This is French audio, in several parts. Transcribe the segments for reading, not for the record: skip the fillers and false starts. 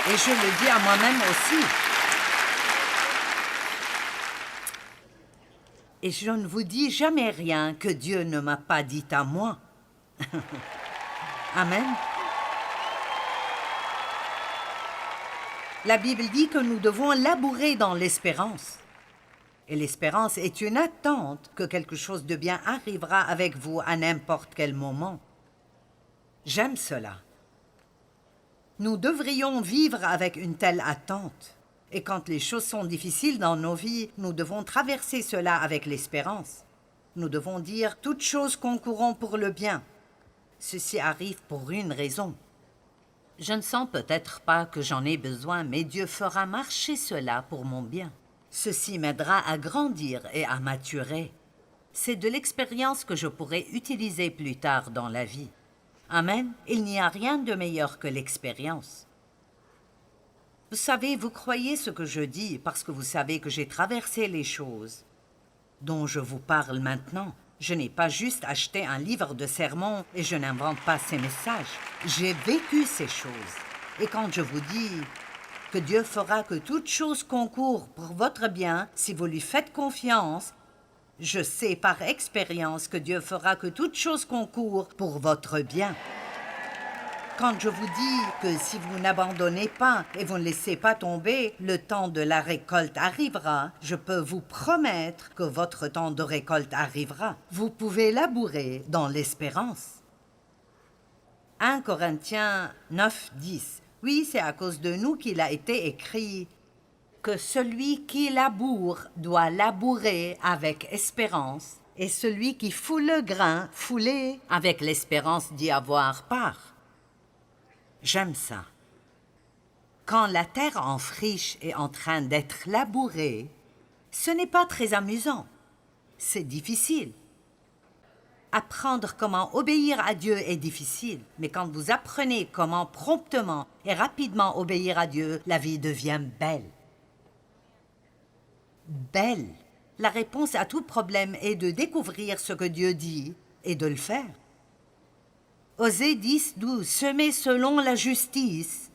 Et je le dis à moi-même aussi. Et je ne vous dis jamais rien que Dieu ne m'a pas dit à moi. Amen. La Bible dit que nous devons labourer dans l'espérance. Et l'espérance est une attente que quelque chose de bien arrivera avec vous à n'importe quel moment. J'aime cela. Nous devrions vivre avec une telle attente. Et quand les choses sont difficiles dans nos vies, nous devons traverser cela avec l'espérance. Nous devons dire « Toutes choses concourront pour le bien ». Ceci arrive pour une raison. Je ne sens peut-être pas que j'en ai besoin, mais Dieu fera marcher cela pour mon bien. Ceci m'aidera à grandir et à maturer. C'est de l'expérience que je pourrai utiliser plus tard dans la vie. Amen. Il n'y a rien de meilleur que l'expérience. Vous savez, vous croyez ce que je dis parce que vous savez que j'ai traversé les choses dont je vous parle maintenant. Je n'ai pas juste acheté un livre de sermons et je n'invente pas ces messages. J'ai vécu ces choses. Et quand je vous dis que Dieu fera que toute chose concourt pour votre bien si vous lui faites confiance, je sais par expérience que Dieu fera que toute chose concourt pour votre bien. Quand je vous dis que si vous n'abandonnez pas et vous ne laissez pas tomber, le temps de la récolte arrivera, je peux vous promettre que votre temps de récolte arrivera. Vous pouvez labourer dans l'espérance. 1 Corinthiens 9, 10. Oui, c'est à cause de nous qu'il a été écrit que celui qui laboure doit labourer avec espérance, et celui qui foule le grain, fouler avec l'espérance d'y avoir part. J'aime ça. Quand la terre en friche est en train d'être labourée, ce n'est pas très amusant. C'est difficile. Apprendre comment obéir à Dieu est difficile, mais quand vous apprenez comment promptement et rapidement obéir à Dieu, la vie devient belle. Belle. La réponse à tout problème est de découvrir ce que Dieu dit et de le faire. Osée 10, 12. Semez selon la justice,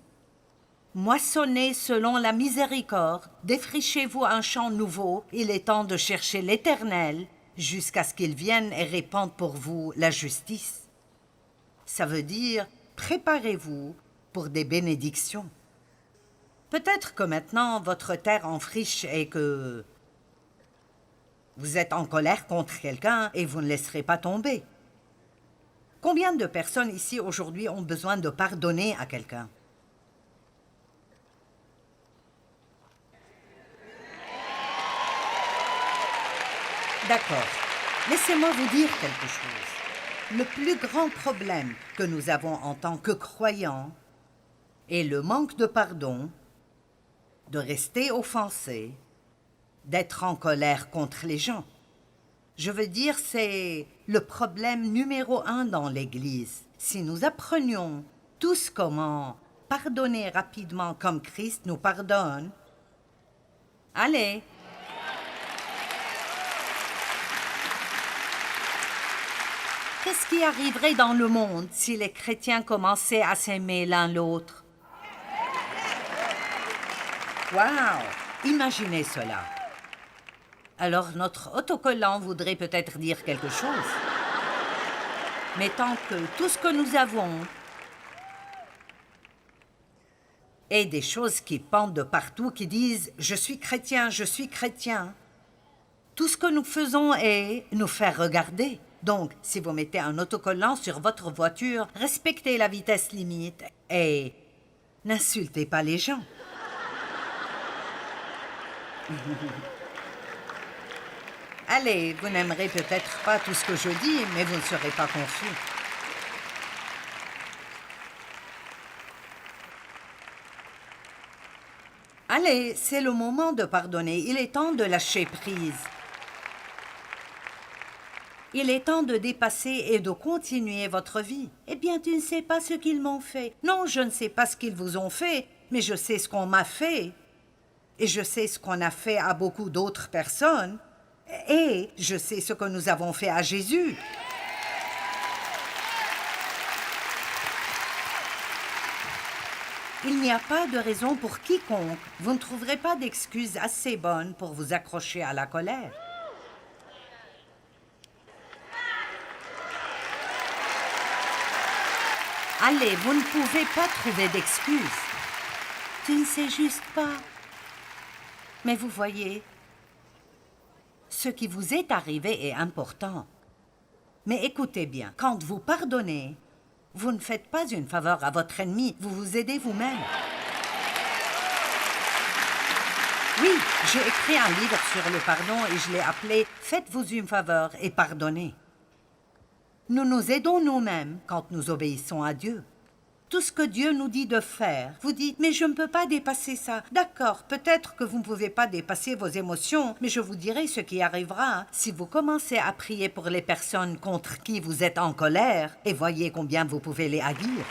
moissonnez selon la miséricorde, défrichez-vous un champ nouveau, il est temps de chercher l'Éternel, jusqu'à ce qu'il vienne et répande pour vous la justice. Ça veut dire, préparez-vous pour des bénédictions. Peut-être que maintenant, votre terre en friche et que vous êtes en colère contre quelqu'un et vous ne laisserez pas tomber. Combien de personnes ici aujourd'hui ont besoin de pardonner à quelqu'un? D'accord. Laissez-moi vous dire quelque chose. Le plus grand problème que nous avons en tant que croyants est le manque de pardon, de rester offensé, d'être en colère contre les gens. Je veux dire, c'est le problème numéro 1 dans l'Église. Si nous apprenions tous comment pardonner rapidement comme Christ nous pardonne, allez. Qu'est-ce qui arriverait dans le monde si les chrétiens commençaient à s'aimer l'un l'autre? Wow! Imaginez cela. Alors notre autocollant voudrait peut-être dire quelque chose. Mais tant que tout ce que nous avons est des choses qui pendent de partout, qui disent « je suis chrétien », tout ce que nous faisons est nous faire regarder. Donc, si vous mettez un autocollant sur votre voiture, respectez la vitesse limite et n'insultez pas les gens. Allez, vous n'aimerez peut-être pas tout ce que je dis, mais vous ne serez pas confus. Allez, c'est le moment de pardonner. Il est temps de lâcher prise. Il est temps de dépasser et de continuer votre vie. Eh bien, tu ne sais pas ce qu'ils m'ont fait. Non, je ne sais pas ce qu'ils vous ont fait, mais je sais ce qu'on m'a fait. Et je sais ce qu'on a fait à beaucoup d'autres personnes. Et je sais ce que nous avons fait à Jésus. Il n'y a pas de raison pour quiconque. Vous ne trouverez pas d'excuses assez bonnes pour vous accrocher à la colère. Allez, vous ne pouvez pas trouver d'excuses. Tu ne sais juste pas. Mais vous voyez, ce qui vous est arrivé est important. Mais écoutez bien, quand vous pardonnez, vous ne faites pas une faveur à votre ennemi, vous vous aidez vous-même. Oui, j'ai écrit un livre sur le pardon et je l'ai appelé « Faites-vous une faveur et pardonnez ». Nous nous aidons nous-mêmes quand nous obéissons à Dieu. Tout ce que Dieu nous dit de faire, vous dites « Mais je ne peux pas dépasser ça. » D'accord, peut-être que vous ne pouvez pas dépasser vos émotions, mais je vous dirai ce qui arrivera si vous commencez à prier pour les personnes contre qui vous êtes en colère et voyez combien vous pouvez les haïr.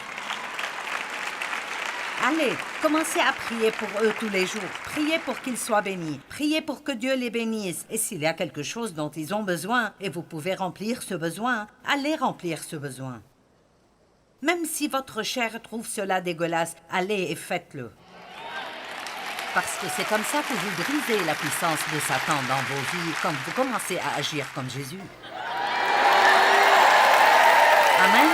Allez, commencez à prier pour eux tous les jours. Priez pour qu'ils soient bénis. Priez pour que Dieu les bénisse. Et s'il y a quelque chose dont ils ont besoin et vous pouvez remplir ce besoin, allez remplir ce besoin. Même si votre chair trouve cela dégueulasse, allez et faites-le. Parce que c'est comme ça que vous brisez la puissance de Satan dans vos vies quand vous commencez à agir comme Jésus. Amen.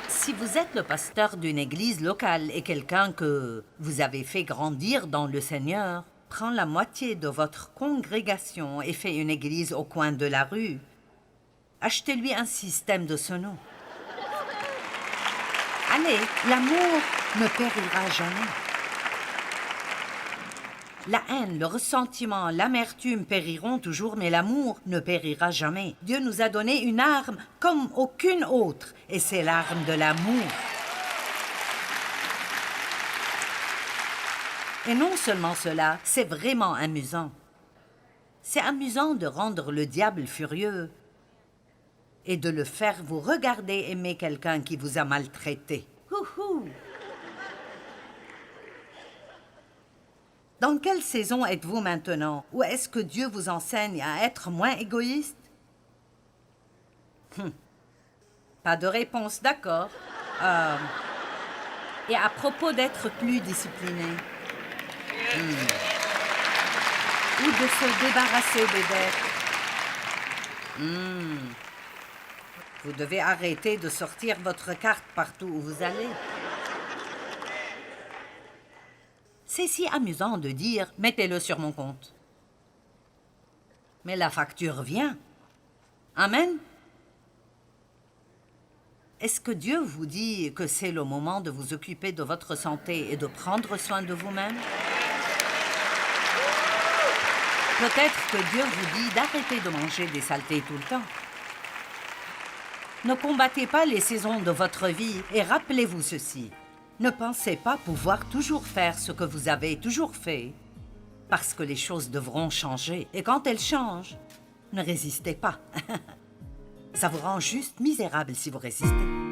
Si vous êtes le pasteur d'une église locale et quelqu'un que vous avez fait grandir dans le Seigneur, prend la moitié de votre congrégation et fait une église au coin de la rue, achetez-lui un système de ce nom. Allez, l'amour ne périra jamais. La haine, le ressentiment, l'amertume périront toujours, mais l'amour ne périra jamais. Dieu nous a donné une arme comme aucune autre, et c'est l'arme de l'amour. Et non seulement cela, c'est vraiment amusant. C'est amusant de rendre le diable furieux et de le faire vous regarder aimer quelqu'un qui vous a maltraité. Houhou! Dans quelle saison êtes-vous maintenant? Ou est-ce que Dieu vous enseigne à être moins égoïste? Pas de réponse, d'accord. Et à propos d'être plus discipliné? Ou de se débarrasser des dettes? Vous devez arrêter de sortir votre carte partout où vous allez. C'est si amusant de dire « mettez-le sur mon compte ». Mais la facture vient. Amen. Est-ce que Dieu vous dit que c'est le moment de vous occuper de votre santé et de prendre soin de vous-même? Peut-être que Dieu vous dit d'arrêter de manger des saletés tout le temps. Ne combattez pas les saisons de votre vie et rappelez-vous ceci. Ne pensez pas pouvoir toujours faire ce que vous avez toujours fait, parce que les choses devront changer. Et quand elles changent, ne résistez pas. Ça vous rend juste misérable si vous résistez.